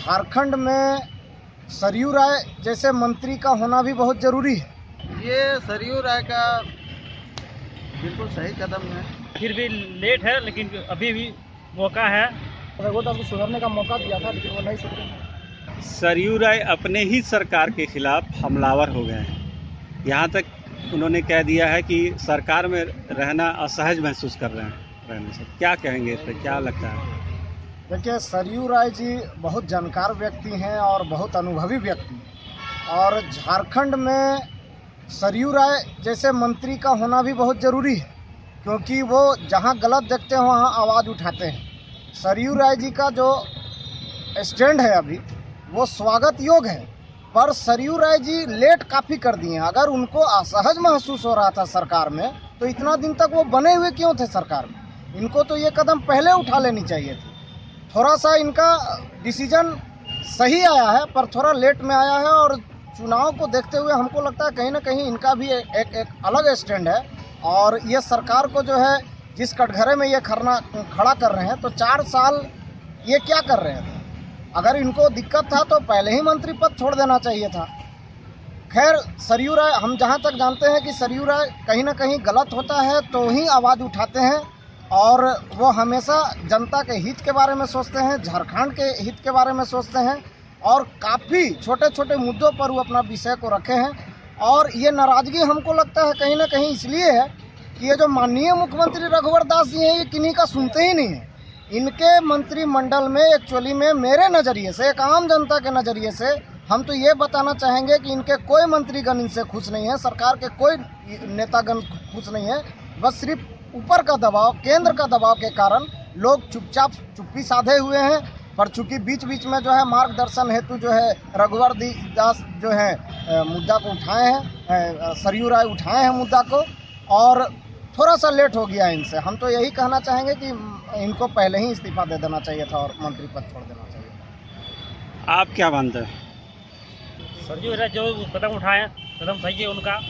झारखंड में सरयू राय जैसे मंत्री का होना भी बहुत ज़रूरी है। ये सरयू राय का बिल्कुल सही कदम है। फिर भी लेट है, लेकिन अभी भी मौका है। रघुवर को सुधरने का मौका दिया था, लेकिन वो नहीं सुधरे। सरयू राय अपने ही सरकार के खिलाफ हमलावर हो गए हैं। यहाँ तक उन्होंने कह दिया है कि सरकार में रहना असहज महसूस कर रहे हैं। रहने से क्या कहेंगे इस पर, क्या लगता है? देखिए, सरयू राय जी बहुत जानकार व्यक्ति हैं और बहुत अनुभवी व्यक्ति हैं, और झारखंड में सरयू राय जैसे मंत्री का होना भी बहुत ज़रूरी है, क्योंकि वो जहाँ गलत देखते हैं वहाँ आवाज़ उठाते हैं। सरयू राय जी का जो स्टैंड है अभी वो स्वागत योग्य है, पर सरयू राय जी लेट काफ़ी कर दिए हैं। अगर उनको असहज महसूस हो रहा था सरकार में, तो इतना दिन तक वो बने हुए क्यों थे सरकार में? इनको तो ये कदम पहले उठा लेनी चाहिए थी। थोड़ा सा इनका डिसीजन सही आया है, पर थोड़ा लेट में आया है, और चुनाव को देखते हुए हमको लगता है कहीं ना कहीं इनका भी एक अलग स्टैंड है। और ये सरकार को जो है जिस कटघरे में ये खड़ा कर रहे हैं, तो 4 साल ये क्या कर रहे थे? अगर इनको दिक्कत था तो पहले ही मंत्री पद छोड़ देना चाहिए था। खैर, सरयू राय, हम जहाँ तक जानते हैं कि सरयू राय कहीं ना कहीं गलत होता है तो ही आवाज़ उठाते हैं, और वो हमेशा जनता के हित के बारे में सोचते हैं, झारखंड के हित के बारे में सोचते हैं, और काफ़ी छोटे छोटे मुद्दों पर वो अपना विषय को रखे हैं। और ये नाराज़गी हमको लगता है कहीं ना कहीं इसलिए है कि ये जो माननीय मुख्यमंत्री रघुवर दास जी हैं, ये किन्हीं का सुनते ही नहीं हैं। इनके मंत्रिमंडल में एक्चुअली में मेरे नज़रिए से, एक आम जनता के नज़रिए से, हम तो ये बताना चाहेंगे कि इनके कोई मंत्रीगण इनसे खुश नहीं है, सरकार के कोई नेतागण खुश नहीं है। बस सिर्फ ऊपर का दबाव, केंद्र का दबाव के कारण लोग चुपचाप चुप्पी साधे हुए हैं। पर चूंकि बीच बीच में जो है मार्गदर्शन हेतु जो है रघुवर दास जो है मुद्दा को उठाए हैं, सरयू राय उठाए हैं मुद्दा को, और थोड़ा सा लेट हो गया इनसे। हम तो यही कहना चाहेंगे कि इनको पहले ही इस्तीफा दे देना चाहिए था और मंत्री पद छोड़ देना चाहिए था। आप क्या मानते हैं? सरयू राय जो कदम उठाए, कदम सही है उनका।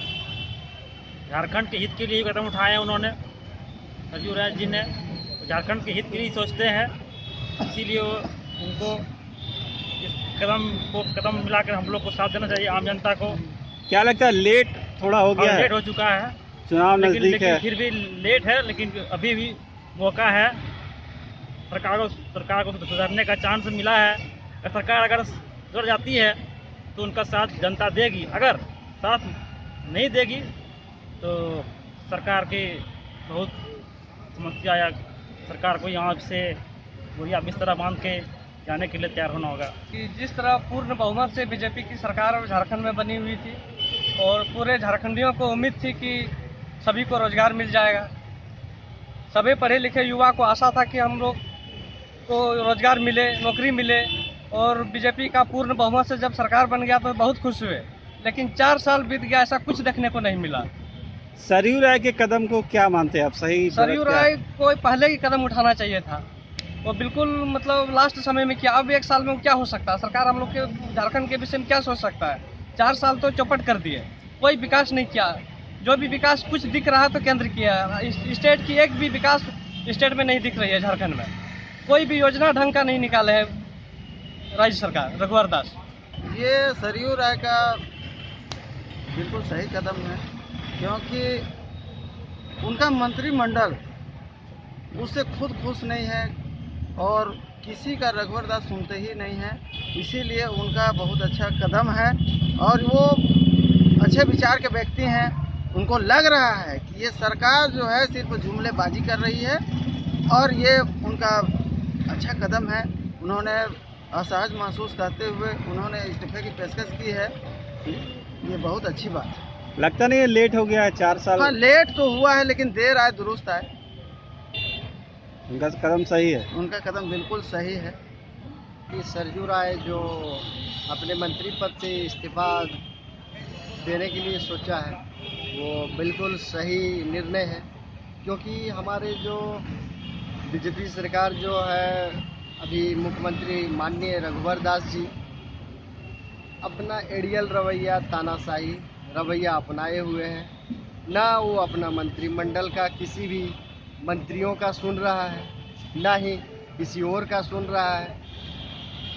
झारखंड के हित के लिए कदम उठाए हैं उन्होंने। सरयू राय जी ने झारखंड के हित के लिए सोचते हैं, इसीलिए उनको इस कदम मिलाकर हम लोग को साथ देना चाहिए, आम जनता को। क्या लगता है लेट थोड़ा हो गया है? लेट हो चुका है, चुनाव नजदीक है। फिर भी लेट है, लेकिन अभी भी मौका है। सरकार को सुधरने का चांस मिला है। सरकार अगर सुधर जाती है तो उनका साथ जनता देगी, अगर साथ नहीं देगी तो सरकार की बहुत समस्या, या सरकार को यहाँ से बोरिया बिस्तर बांध के जाने के लिए तैयार होना होगा। कि जिस तरह पूर्ण बहुमत से बीजेपी की सरकार झारखंड में बनी हुई थी, और पूरे झारखंडियों को उम्मीद थी कि सभी को रोजगार मिल जाएगा। सभी पढ़े लिखे युवा को आशा था कि हम लोग को रोजगार मिले, नौकरी मिले, और बीजेपी का पूर्ण बहुमत से जब सरकार बन गया तो बहुत खुश हुए। लेकिन 4 साल बीत गया, ऐसा कुछ देखने को नहीं मिला। सरयू राय के कदम को क्या मानते हैं आप? सही? सरयू राय को पहले ही कदम उठाना चाहिए था। वो बिल्कुल मतलब लास्ट समय में किया। अब 1 साल में क्या हो सकता है? सरकार हम लोग के झारखंड के विषय में क्या सोच सकता है? 4 साल तो चौपट कर दिए, कोई विकास नहीं किया। जो भी विकास कुछ दिख रहा है तो केंद्र किया है। स्टेट की एक भी विकास स्टेट में नहीं दिख रही है। झारखंड में कोई भी योजना ढंग का नहीं निकाले है राज्य सरकार रघुवर दास। ये सरयू राय का बिल्कुल सही कदम है, क्योंकि उनका मंत्रिमंडल उससे खुद खुश नहीं है, और किसी का रघुवर दास सुनते ही नहीं है। इसीलिए उनका बहुत अच्छा कदम है, और वो अच्छे विचार के व्यक्ति हैं। उनको लग रहा है कि ये सरकार जो है सिर्फ जुमलेबाजी कर रही है, और ये उनका अच्छा कदम है। उन्होंने असहज महसूस करते हुए उन्होंने इस्तीफे की पेशकश की है। ये बहुत अच्छी बात है। लगता नहीं है लेट हो गया है 4 साल? हाँ, लेट तो हुआ है, लेकिन देर आए दुरुस्त आए। उनका कदम सही है। उनका कदम बिल्कुल सही है। कि सरयू राय जो अपने मंत्री पद से इस्तीफा देने के लिए सोचा है, वो बिल्कुल सही निर्णय है, क्योंकि हमारे जो बीजेपी सरकार जो है, अभी मुख्यमंत्री माननीय रघुवर दास जी अपना एड़ियल रवैया, तानाशाही रवैया अपनाए हुए हैं। ना वो अपना मंत्रिमंडल का किसी भी मंत्रियों का सुन रहा है, ना ही किसी और का सुन रहा है।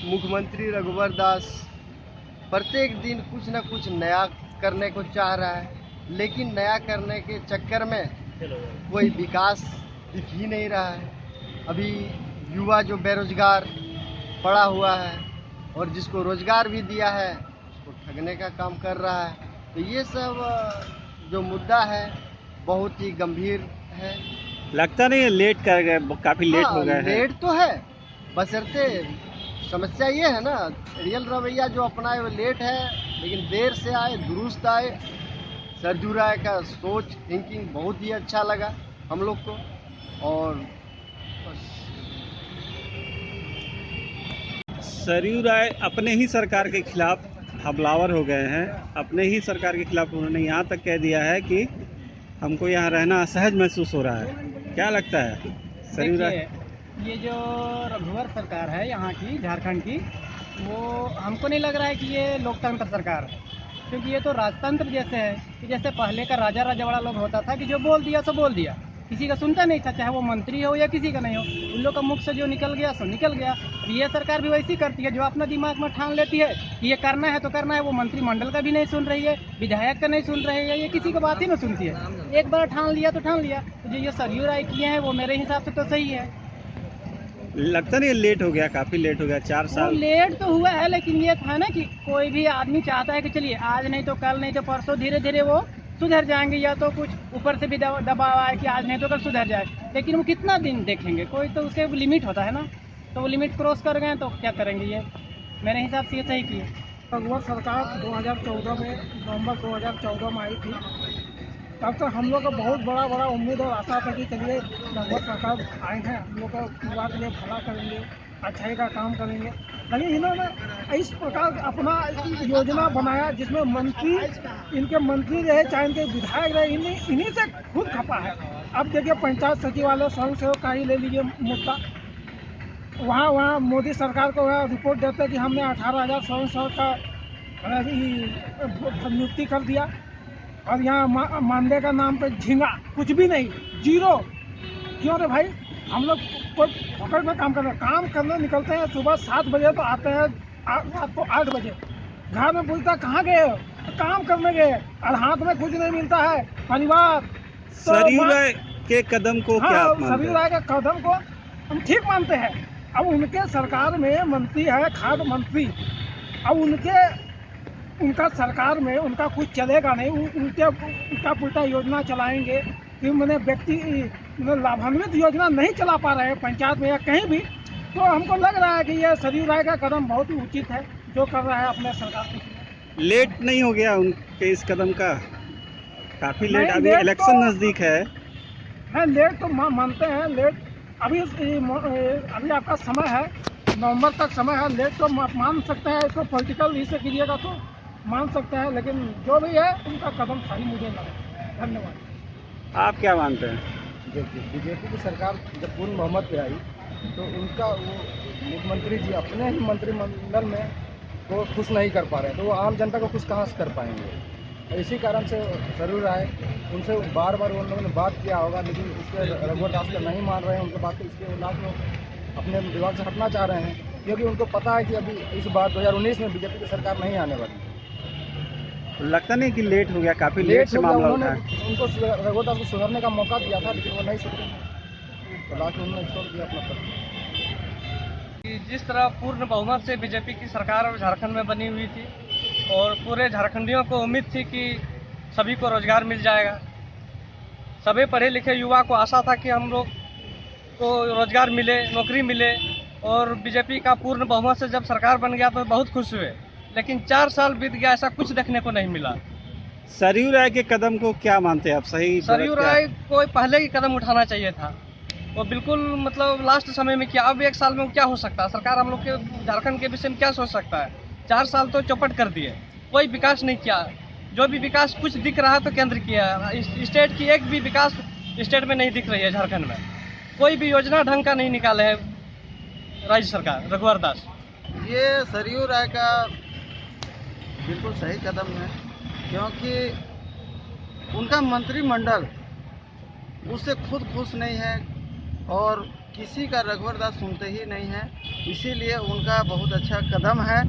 मुख्यमंत्री रघुवर दास प्रत्येक दिन कुछ न कुछ नया करने को चाह रहा है, लेकिन नया करने के चक्कर में कोई विकास दिख ही नहीं रहा है। अभी युवा जो बेरोजगार पड़ा हुआ है और जिसको रोजगार भी दिया है उसको ठगने का काम कर रहा है। तो ये सब जो मुद्दा है बहुत ही गंभीर है। लगता नहीं है लेट कर गए, काफी लेट हो गए हैं। लेट तो है, बशर्ते समस्या ये है ना, रियल रवैया जो अपनाए वो लेट है, लेकिन देर से आए दुरुस्त आए। सरजू राय का सोच थिंकिंग बहुत ही अच्छा लगा हम लोग को। और बस सरयू राय अपने ही सरकार के खिलाफ हमलावर हो गए हैं। अपने ही सरकार के खिलाफ उन्होंने यहाँ तक कह दिया है कि हमको यहाँ रहना असहज महसूस हो रहा है। क्या लगता है सरयू राय? ये जो रघुवर सरकार है यहाँ की, झारखंड की, वो हमको नहीं लग रहा है कि ये लोकतंत्र सरकार है, क्योंकि ये तो राजतंत्र जैसे है कि जैसे पहले का राजा राजवाड़ा लोग होता था कि जो बोल दिया सो बोल दिया, किसी का सुनता नहीं था, चाहे वो मंत्री हो या किसी का नहीं हो, उन लोग का मुख से जो निकल गया सो निकल गया। ये सरकार भी वैसी करती है, जो अपना दिमाग में ठान लेती है कि ये करना है तो करना है। वो मंत्रिमंडल का भी नहीं सुन रही है, विधायक का नहीं सुन रही है, ये किसी की बात ही नहीं सुनती है। एक बार ठान लिया तो ठान लिया। तो जो ये सरयू राय किए हैं वो मेरे हिसाब से तो सही है। लगता नहीं लेट हो गया, काफी लेट हो गया, 4 साल। लेट तो हुआ है, लेकिन ये था ना कि कोई भी आदमी चाहता है कि चलिए आज नहीं तो कल नहीं तो परसों धीरे धीरे वो सुधर जाएंगे, या तो कुछ ऊपर से भी दबाव आए कि आज नहीं तो कल सुधर जाए। लेकिन वो कितना दिन देखेंगे, कोई तो उसके लिमिट होता है ना, तो वो लिमिट क्रॉस कर गए तो क्या करेंगे। ये मेरे हिसाब से ये सही किए। रघुवर सरकार 2014 में, नवंबर 2014 में आई थी। तब तक हम लोग का बहुत बड़ा उम्मीद और आशा था कि चलिए रघुवर सरकार आए हैं, हम लोग का युवा के लिए भला करेंगे, अच्छाई का काम करेंगे। लेकिन इन्होंने इस प्रकार अपना योजना बनाया जिसमें मंत्री, इनके मंत्री रहे चाहे इनके विधायक रहे, इन्हीं से खुद खपा है। अब देखिए पंचायत सचिवालय स्वयं सेवक का ही ले लीजिए मुद्दा, वहाँ मोदी सरकार को वह रिपोर्ट देते कि हमने 18,000 स्वयं सेवक का नियुक्ति कर दिया, और यहाँ मानदेय का नाम पे झींगा, कुछ भी नहीं, जीरो। क्यों रे भाई, हम लोग कोई पकड़ में काम करने निकलते हैं सुबह 7 बजे तो आते हैं रात को 8 बजे। घर में पूछता कहाँ गए हो, काम करने गए, और हाथ में कुछ नहीं मिलता है, परिवार। सरयू राय के कदम को क्या आप मानते हैं? सरयू राय के कदम को हम ठीक मानते हैं। अब उनके सरकार में मंत्री है खाद्य मंत्री, अब उनका सरकार में उनका कुछ चलेगा नहीं, उनका पुलटा योजना चलाएंगे कि मैंने व्यक्ति लाभान्वित योजना नहीं चला पा रहे हैं पंचायत में या कहीं भी। तो हमको लग रहा है कि यह सरयू राय का कदम बहुत ही उचित है जो कर रहा है अपने सरकार के। लेट नहीं हो गया उनके इस कदम का? काफी लेट, अभी इलेक्शन नजदीक है। लेट तो मानते हैं, लेट अभी आपका समय है, नवंबर तक समय है। लेट तो मान सकते हैं, इसको पॉलिटिकल ही से कीजिएगा तो मान सकते हैं, लेकिन जो भी है उनका कदम सही मुझे लगा। धन्यवाद। आप क्या मानते हैं? देखिए, बीजेपी की सरकार जब पूर्ण बहुमत पे आई तो उनका वो मुख्यमंत्री जी अपने ही मंत्रिमंडल में को खुश नहीं कर पा रहे, तो वो आम जनता को खुश कहाँ से कर पाएंगे। इसी कारण से सरयू राय, उनसे बार बार उन लोगों ने बात किया होगा, लेकिन इसके रघुवर दास का नहीं मान रहे हैं उनके बात को। इसके इलाज में अपने विभाग से हटना चाह रहे हैं, क्योंकि उनको पता है कि अभी इस बार 2019 में बीजेपी की सरकार नहीं आने वाली। लगता नहीं कि लेट हो गया, काफी लेट से मामला उठा है। उनको रघुवर दास को सुधरने का मौका दिया था, लेकिन वो नहीं सुधरे, तो लास्ट में उन्होंने छोड़ दिया अपना पद। कि जिस तरह पूर्ण बहुमत से बीजेपी की सरकार झारखंड में बनी हुई थी और पूरे झारखंडियों को उम्मीद थी कि सभी को रोजगार मिल जाएगा, सभी पढ़े लिखे युवा को आशा था कि हम लोग को रोजगार मिले, नौकरी मिले, और बीजेपी का पूर्ण बहुमत से जब सरकार बन गया तो बहुत खुश हुए। लेकिन 4 साल बीत गया, ऐसा कुछ देखने को नहीं मिला। सरयू राय के कदम को क्या मानते हैं आप? सही? सरयू राय को पहले ही कदम उठाना चाहिए था, वो बिल्कुल मतलब लास्ट समय में किया। अब 1 साल में क्या हो सकता है, सरकार हम लोग के झारखंड के विषय में क्या सोच सकता है। 4 साल तो चौपट कर दिए, कोई विकास नहीं किया। जो भी विकास कुछ दिख रहा है तो केंद्र किया है, स्टेट की एक भी विकास स्टेट में नहीं दिख रही है। झारखंड में कोई भी योजना ढंग का नहीं निकाले है राज्य सरकार रघुवर दास। ये सरयू राय का बिल्कुल सही कदम है, क्योंकि उनका मंत्रिमंडल उससे खुद खुश नहीं है और किसी का रघुवर दास सुनते ही नहीं हैं, इसीलिए उनका बहुत अच्छा कदम है।